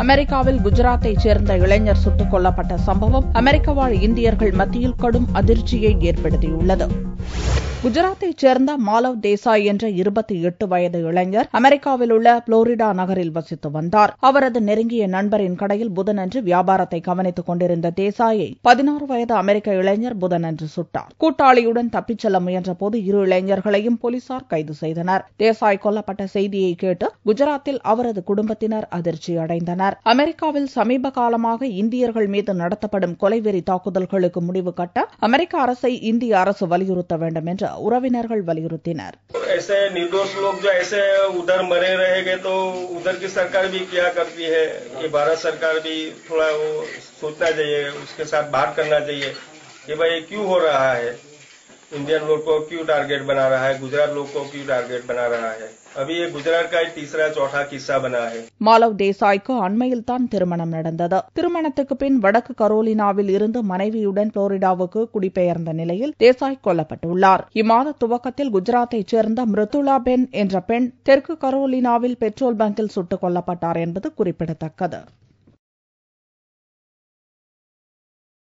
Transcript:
அமெரிக்காவில் குஜராத்தைச் சேர்ந்த இளைஞர் சுட்டுக் கொல்லப்பட்ட சம்பவம் அமெரிக்க வாழ் இந்தியர்கள் மத்தியில் கடும் அதிர்ச்சியை ஏற்படுத்தியுள்ளது. குஜராத்தைச் சேர்ந்த மாலவ் தேசாய் என்ற 28 வயது இளைஞர் அமெரிக்காவில் உள்ள புளோரிடா நகரில் வசித்து வந்தார். அவரது நெருங்கிய நண்பரின் கடையில் புதனன்று வியாபாரத்தை கவனித்துக் கொண்டிருந்த தேசாயை 16 வயது அமெரிக்க இளைஞர் புதனன்று சுட்டார். கூட்டாளியுடன் தப்பிச் செல்ல முயன்றபோது இரு இளைஞர்களையும் போலீசார் கைது செய்தனர். தேசாய் கொல்லப்பட்ட செய்தியை கேட்டு குஜராத்தில் அவரது குடும்பத்தினர் அதிர்ச்சி அடைந்தனர். அமெரிக்காவில் சமீப காலமாக இந்தியர்கள் மீது நடத்தப்படும் கொலைவெறி தாக்குதல்களுக்கு முடிவு கட்ட அமெரிக்க அரசை இந்திய அரசு வலியுறுத்த வேண்டும் என்று உறவினர்கள் வலியுறுத்தினர். ऐसे निर्दोष लोग जो ऐसे उधर मरे रहेंगे तो उधर की सरकार भी क्या करती है, ये भारत सरकार भी थोड़ा वो सोचना चाहिए, उसके साथ बात करना चाहिए कि भाई क्यों हो रहा है, इंडियन लोग को क्यों टारगेट बना रहा है, गुजरात लोग को क्यों टारगेट बना रहा है. अभी ये गुजरात का तीसरा चौथा किस्सा बना है. மாலவ் தேசாய்க்கு அண்மையில் தான் திருமணம் நடந்தது. திருமணத்துக்கு பின் வடக்கு கரோலினாவில் இருந்து மனைவியுடன் புளோரிடாவுக்கு குடிபெயர்ந்த நிலையில் தேசாய் கொல்லப்பட்டுள்ளார். இம்மாத துவக்கத்தில் குஜராத்தைச் சேர்ந்த மிருதுளா பென் என்ற பெண் தெற்கு கரோலினாவில் பெட்ரோல் பங்கில் சுட்டுக் கொல்லப்பட்டார் என்பது குறிப்பிடத்தக்கது.